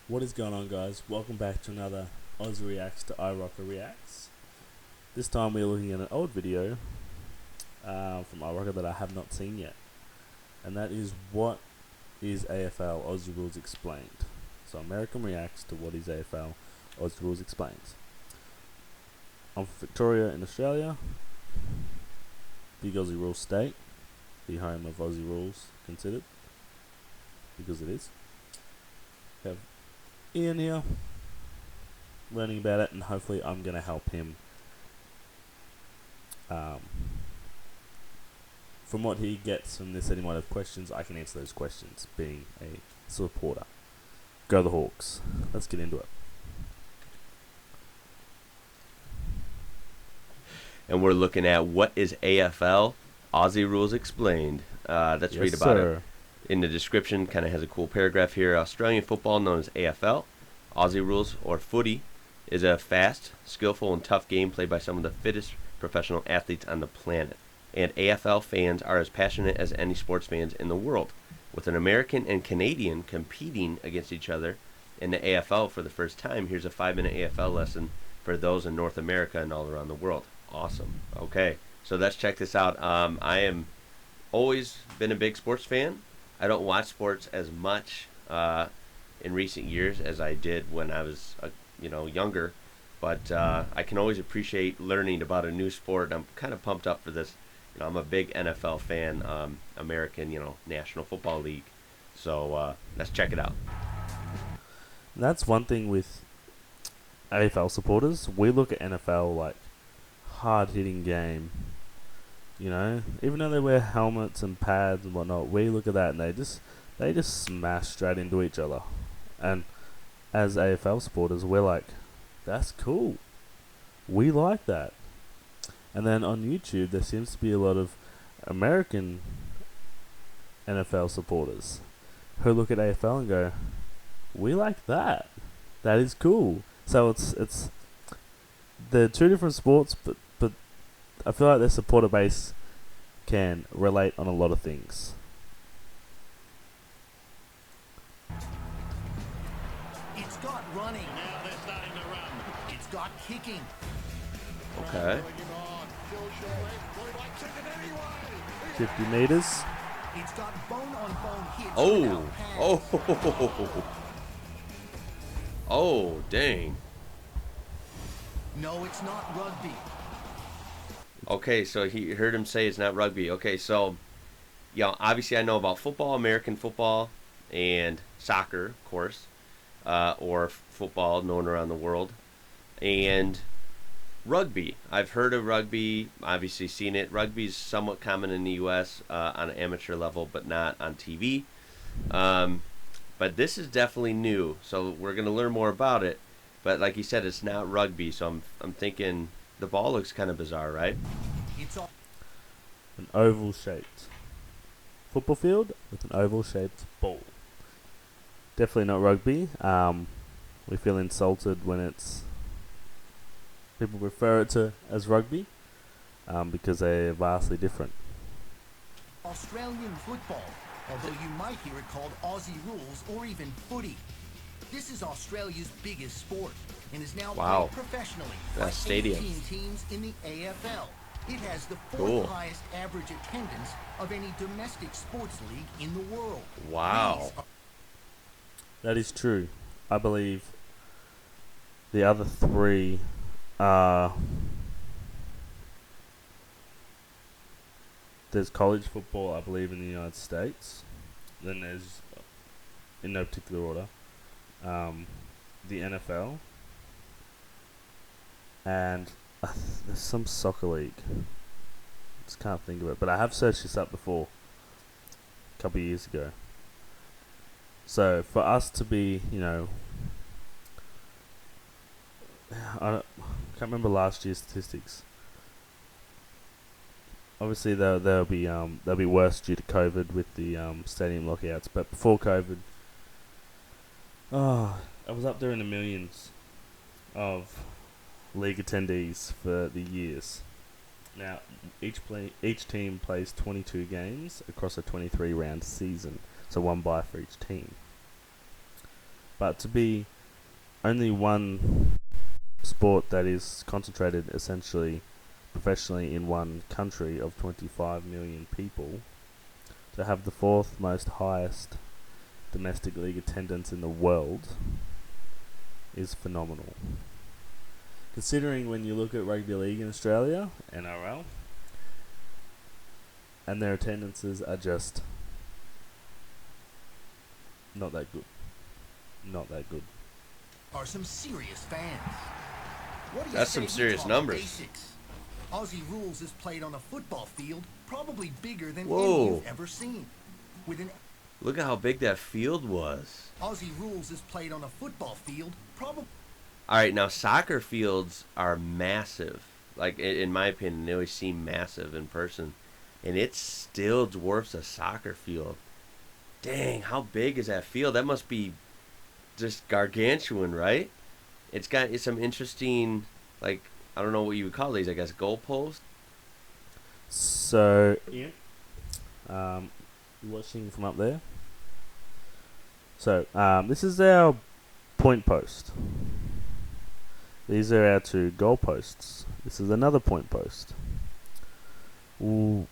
What is going on, guys? Welcome back to another Aussie Reacts to IWrocker Reacts. This time we're looking at an old video from IWrocker that I have not seen yet. And that is what is AFL Aussie Rules Explained. So American reacts to what is AFL Aussie Rules Explained. I'm from Victoria in Australia. Big Aussie Rules state. The home of Aussie Rules considered. Because it is. Have Ian here, learning about it, and hopefully I'm going to help him from what he gets from this. That he might have questions, I can answer those questions, being a supporter. Go the Hawks. Let's get into it. And we're looking at what is AFL, Aussie Rules Explained. Let's read about it. In the description, kind of has a cool paragraph here. Australian football, known as AFL, Aussie Rules, or footy, is a fast, skillful, and tough game played by some of the fittest professional athletes on the planet. And AFL fans are as passionate as any sports fans in the world, with an American and Canadian competing against each other in the AFL for the first time. Here's a 5-minute AFL lesson for those in North America and all around the world. Awesome. Okay, so let's check this out. I am always been a big sports fan. I don't watch sports as much in recent years as I did when I was, younger. But I can always appreciate learning about a new sport. I'm kind of pumped up for this. I'm a big NFL fan, American, National Football League. So let's check it out. That's one thing with AFL supporters. We look at NFL like hard-hitting game. Even though they wear helmets and pads and whatnot, we look at that and they just smash straight into each other. And as AFL supporters, we're like, that's cool. We like that. And then on YouTube, there seems to be a lot of American NFL supporters who look at AFL and go, we like that. That is cool. So it's they're two different sports, but I feel like their supporter base can relate on a lot of things. It's got running. Now they're starting to run. It's got kicking. Okay. 50 meters. It's got bone-on-bone hits. Oh. Oh, dang. No, it's not rugby. Okay, so he heard him say it's not rugby. Okay, so, obviously I know about football, American football, and soccer, of course, or football known around the world, and rugby. I've heard of rugby, obviously seen it. Rugby is somewhat common in the U.S. On an amateur level, but not on TV. But this is definitely new, so we're going to learn more about it. But like you said, it's not rugby, so I'm thinking the ball looks kind of bizarre, right? It's all An oval shaped football field with an oval shaped ball. Definitely not rugby. We feel insulted when people refer it to as rugby because they're vastly different. Australian football, although you might hear it called Aussie Rules or even footy. This is Australia's biggest sport and is now played professionally by stadium. 18 teams in the AFL. It has the fourth Cool. highest average attendance of any domestic sports league in the world. Wow. That is true. I believe the other three are there's college football, I believe, in the United States. Then there's, in no particular order, the NFL, and there's some soccer league. Just can't think of it, but I have searched this up before, a couple of years ago. So for us to be, I can't remember last year's statistics. Obviously, they'll be worse due to COVID with the stadium lockouts. But before COVID, I was up there in the millions of league attendees for the years. Now, each team plays 22 games across a 23-round season, so one bye for each team. But to be only one sport that is concentrated essentially professionally in one country of 25 million people, to have the fourth most highest domestic league attendance in the world is phenomenal. Considering when you look at rugby league in Australia, NRL, and their attendances are just not that good. Not that good. Are some serious fans. What do you That's say some serious talk numbers. Basics? Aussie Rules is played on a football field, probably bigger than Whoa. any you've ever seen. With an Look at how big that field was. Aussie Rules is played on a football field, probably. All right, now soccer fields are massive. Like, in my opinion, they always seem massive in person. And it still dwarfs a soccer field. Dang, how big is that field? That must be just gargantuan, right? It's got some interesting, like, I don't know what you would call these, I guess, goalposts? So, yeah. You're watching from up there. So, this is our point post. These are our two goal posts. This is another point post. Ooh.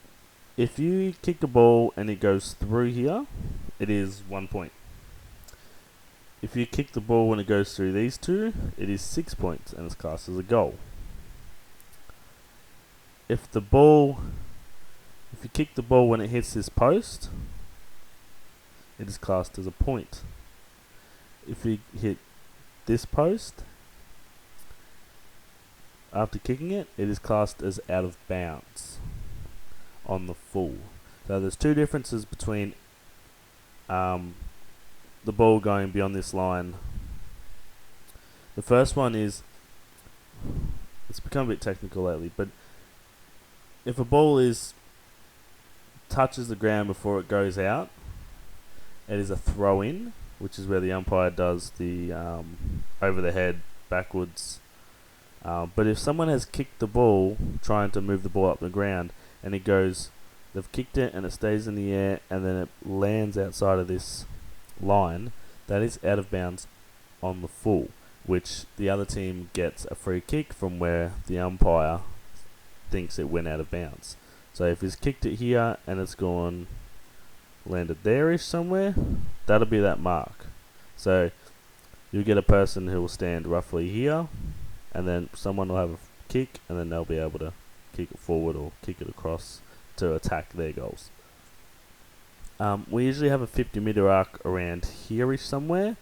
If you kick the ball and it goes through here, it is 1 point. If you kick the ball when it goes through these two, it is 6 points and it's classed as a goal. If you kick the ball when it hits this post, it is classed as a point. If you hit this post after kicking it, it is classed as out of bounds on the full. So there's two differences between the ball going beyond this line. The first one is, it's become a bit technical lately, but if a ball touches the ground before it goes out, it is a throw-in, which is where the umpire does the over the head, backwards. But if someone has kicked the ball, trying to move the ball up the ground, and they've kicked it and it stays in the air, and then it lands outside of this line, that is out of bounds on the full, which the other team gets a free kick from where the umpire thinks it went out of bounds. So if he's kicked it here and it's landed there-ish somewhere, that'll be that mark. So you'll get a person who will stand roughly here, and then someone will have a kick, and then they'll be able to kick it forward or kick it across to attack their goals. We usually have a 50-meter arc around here-ish somewhere,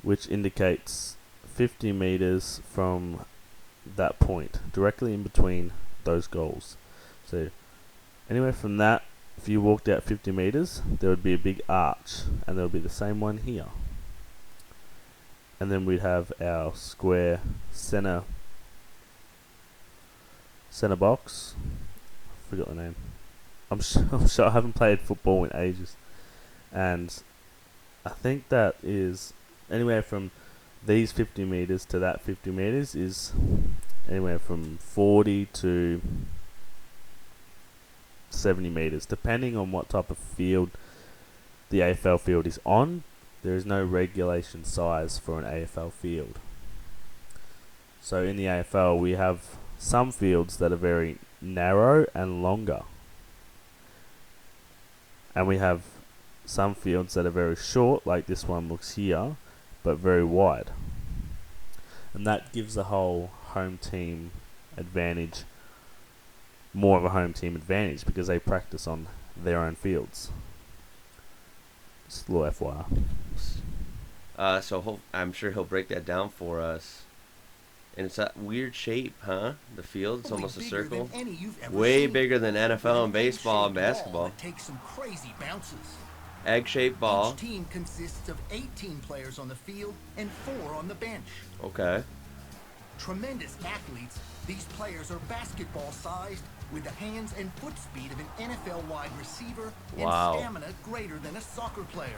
which indicates 50 meters from that point, directly in between those goals. So anywhere from that, if you walked out 50 meters, there would be a big arch, and there would be the same one here. And then we'd have our square center box. I forgot the name. I'm sure I haven't played football in ages, and I think that is anywhere from these 50 meters to that 50 meters is anywhere from 40 to 70 meters, depending on what type of field the AFL field is on. There is no regulation size for an AFL field. So in the AFL, we have some fields that are very narrow and longer, and we have some fields that are very short, like this one looks here, but very wide. And that gives the whole home team advantage, more of a home team advantage, because they practice on their own fields. Just a little FYI. So I'm sure he'll break that down for us. And it's that weird shape, huh? The field, it's almost a circle. Way bigger than NFL and baseball and basketball. Takes some crazy bounces. Egg-shaped ball. Each team consists of 18 players on the field and 4 on the bench. Okay. Tremendous athletes, these players are basketball-sized with the hands and foot speed of an NFL wide receiver and stamina greater than a soccer player.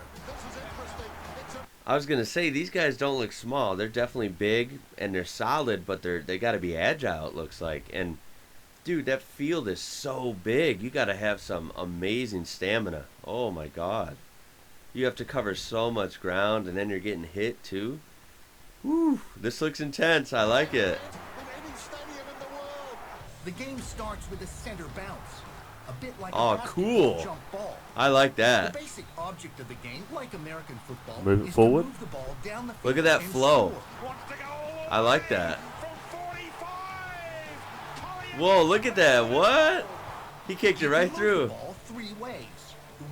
I was gonna say, these guys don't look small. They're definitely big and they're solid, but they got to be agile, it looks like. And dude, that field is so big. You got to have some amazing stamina. Oh my god. You have to cover so much ground, and then you're getting hit too. Woo! This looks intense. I like it. The game starts with a center bounce, a bit like oh, a cool. jump ball. I like that. The basic object of the game, like American football, move it is forward. to move the ball down the Look at field that and flow. score. I like that. Whoa, look at that. What? He kicked it right You move through. the ball 3 ways.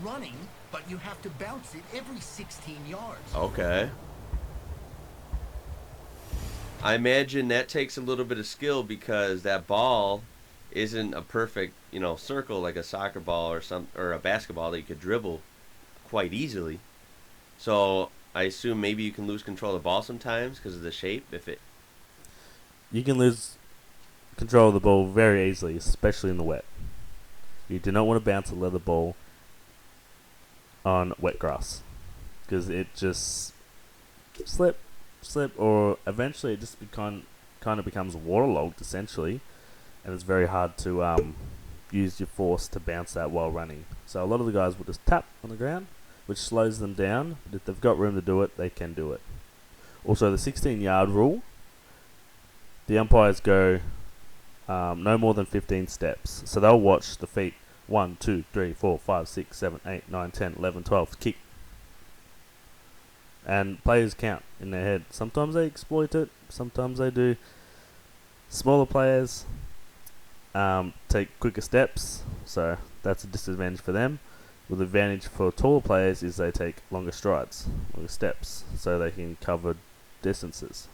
Running, but you have to bounce it every 16 yards. Okay. I imagine that takes a little bit of skill because that ball isn't a perfect, circle like a soccer ball or a basketball that you could dribble quite easily. So I assume maybe you can lose control of the ball sometimes because of the shape. You can lose control of the ball very easily, especially in the wet. You do not want to bounce a leather ball on wet grass because it just slip, or eventually it just kind of becomes waterlogged essentially, and it's very hard to use your force to bounce that while running. So a lot of the guys will just tap on the ground, which slows them down, but if they've got room to do it, they can do it. Also, the 16-yard rule, the umpires go no more than 15 steps. So they'll watch the feet 1, 2, 3, 4, 5, 6, 7, 8, 9, 10, 11, 12 kick. And players count in their head. Sometimes they exploit it, sometimes they do. Smaller players take quicker steps, so that's a disadvantage for them. Well, the advantage for taller players is they take longer strides, longer steps, so they can cover distances.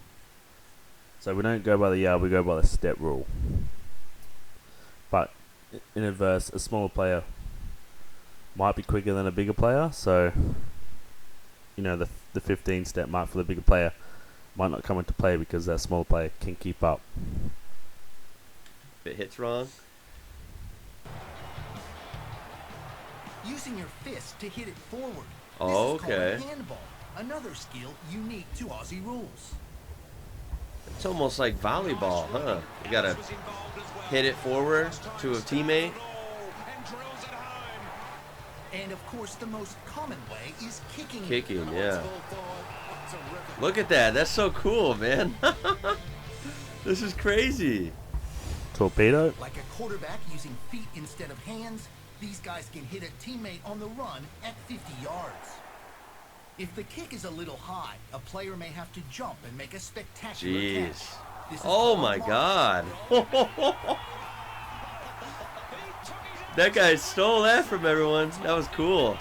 So we don't go by the yard, we go by the step rule. But in adverse, a smaller player might be quicker than a bigger player, so the 15 step mark for the bigger player might not come into play because that smaller player can keep up. If it hits wrong. Using your fist to hit it forward. Oh, This is okay. called a handball, another skill unique to Aussie rules. It's almost like volleyball, huh? You gotta hit it forward to a teammate. And of course, the most common way is kicking. Kicking, yeah. Look at that. That's so cool, man. This is crazy. Torpedo. Like a quarterback using feet instead of hands, these guys can hit a teammate on the run at 50 yards. If the kick is a little high, a player may have to jump and make a spectacular catch. This is Oh called my mark. God. That guy stole that from everyone. That was cool.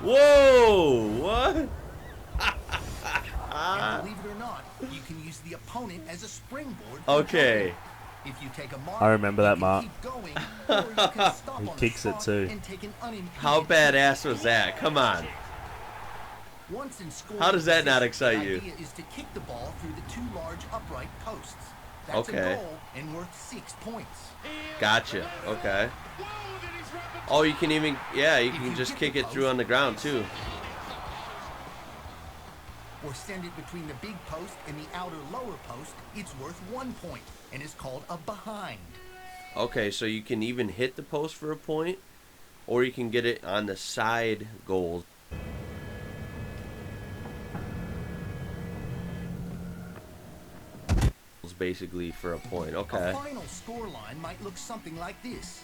Whoa! What? And believe it or not, you can use the opponent as a springboard. for Okay. jumping. If you take a mark, I remember you that can mark. keep going, or you can stop He on the kicks it spot too. and take an unimpeded How kick. badass was that? Come on. Once in scoring How does that not position, excite the you? idea is to kick the ball through the 2 large upright posts. That's Okay. a goal and worth 6 points. Gotcha. Okay. Oh, you can even, yeah, you can just kick it through on the ground too. Or send it between the big post and the outer lower post, it's worth 1 point and is called a behind. Okay, so you can even hit the post for a point, or you can get it on the side goals. Basically for a point. Okay. A final score line might look something like this.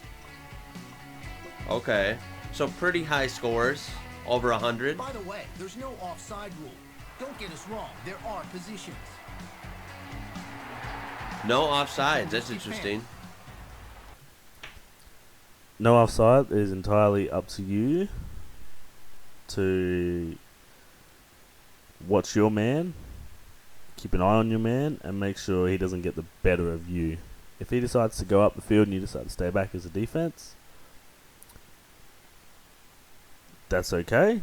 Okay. So pretty high scores, over 100. By the way, there's no offside rule. Don't get us wrong, there are positions. No offsides. That's interesting. No offside is entirely up to you to watch your man, keep an eye on your man, and make sure he doesn't get the better of you. If he decides to go up the field and you decide to stay back as a defense, that's okay.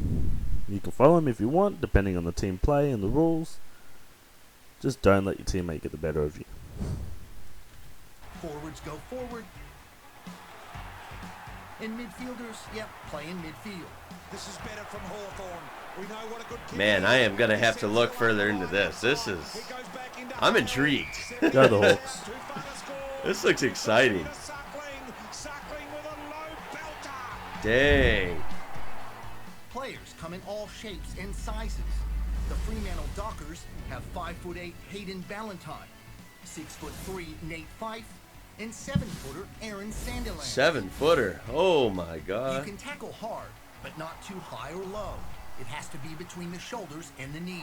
You can follow him if you want, depending on the team play and the rules. Just don't let your teammate get the better of you. Forwards go forward. And midfielders, yep, play in midfield. This is better from Hawthorn. We know what a good kick Man, is. I am going to have to look further into this. This is... He goes back into I'm play. intrigued. Go the Hawks. Too far to score. This looks exciting. Suckling with a low belter. Dang. come in all shapes and sizes. The Fremantle Dockers have 5'8" Hayden Ballantyne, 6'3" Nate Fife, and 7-footer Aaron Sandiland. 7-footer. Oh my You God. can tackle hard, but not too high or low. It has to be between the shoulders and the knees.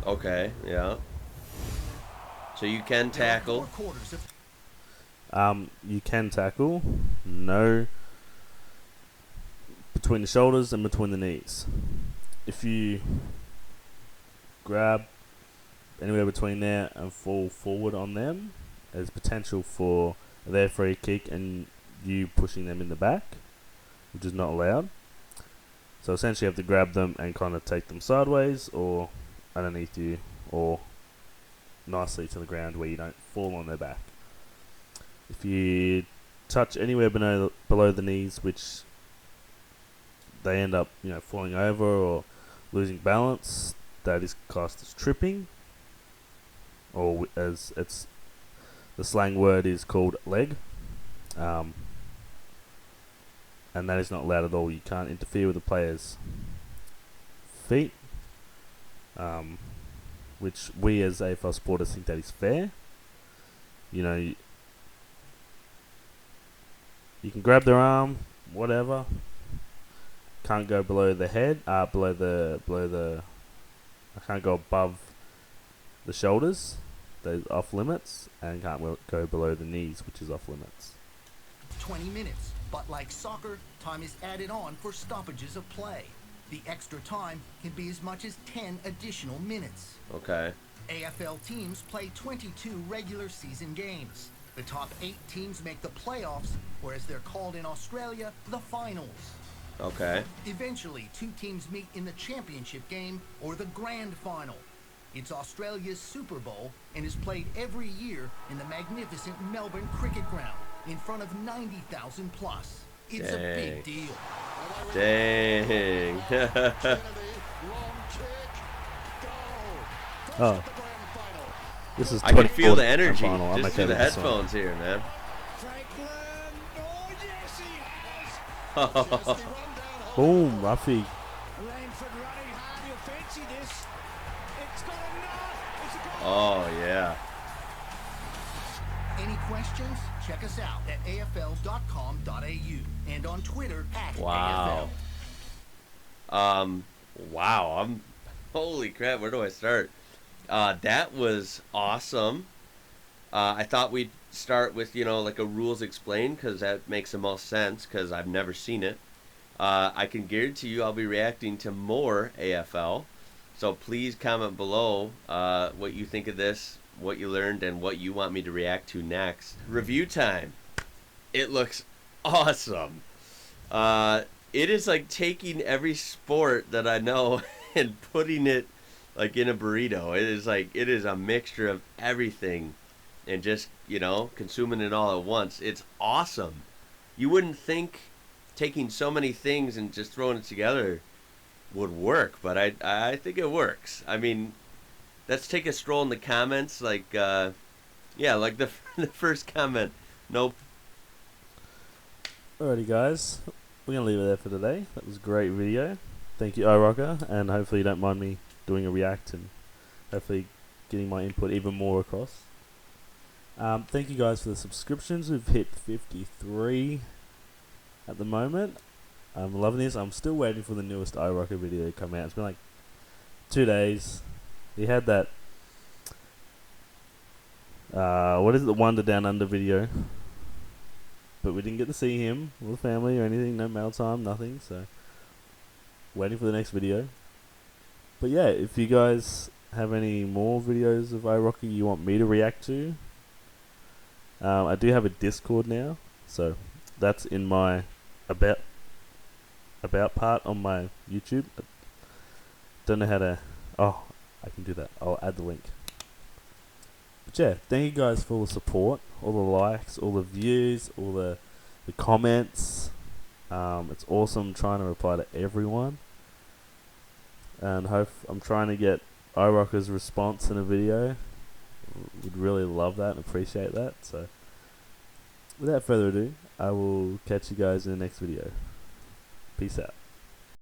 Okay, yeah. So you can tackle. You can tackle. No. Between the shoulders and between the knees. If you grab anywhere between there and fall forward on them, there's potential for their free kick and you pushing them in the back, which is not allowed. So essentially you have to grab them and kind of take them sideways or underneath you or nicely to the ground where you don't fall on their back. If you touch anywhere below the knees, which they end up, falling over or losing balance, that is classed as tripping, or as it's the slang word is called leg, and that is not allowed at all. You can't interfere with the player's feet, which we as AFL supporters think that is fair. You can grab their arm, whatever. Can't go below the head, I can't go above the shoulders, those off limits, and can't go below the knees, which is off limits. 20 minutes, but like soccer, time is added on for stoppages of play. The extra time can be as much as 10 additional minutes. Okay. AFL teams play 22 regular season games. The top 8 teams make the playoffs, or as they're called in Australia, the finals. Okay. Eventually, 2 teams meet in the championship game or the grand final. It's Australia's Super Bowl and is played every year in the magnificent Melbourne Cricket Ground in front of 90,000 plus. It's Dang. a big deal. Dang. Oh. This is I can feel the 24th energy final. just through the headphones here, man. Boom, Ruffy. Oh, yeah. Any questions? Check us out at afl.com.au and on Twitter at Wow. AFL. Wow. Holy crap, where do I start? That was awesome. I thought we'd start with, like a rules explained, because that makes the most sense, because I've never seen it. I can guarantee you I'll be reacting to more AFL. So please comment below what you think of this, what you learned, and what you want me to react to next. Review time. It looks awesome. It is like taking every sport that I know and putting it like in a burrito. It is a mixture of everything and just, consuming it all at once. It's awesome. You wouldn't think taking so many things and just throwing it together would work, but I think it works. I mean, let's take a stroll in the comments, like the first comment. Nope. Alrighty guys, we're going to leave it there for today. That was a great video. Thank you IWrocker, and hopefully you don't mind me doing a react and hopefully getting my input even more across. Thank you guys for the subscriptions. We've hit 53 at the moment. I'm loving this. I'm still waiting for the newest IWrocker video to come out. It's been like 2 days. He had that the Wonder Down Under video, but we didn't get to see him or the family or anything. No mail time, nothing. So waiting for the next video. But yeah, if you guys have any more videos of IWrocker you want me to react to, I do have a Discord now, so that's in my about part on my YouTube. Don't know how to. Oh, I can do that. I'll add the link. But yeah, thank you guys for all the support, all the likes, all the views, all the comments. It's awesome trying to reply to everyone, and I'm trying to get IWrocker's response in a video. Would really love that and appreciate that. So without further ado, I will catch you guys in the next video. Peace out.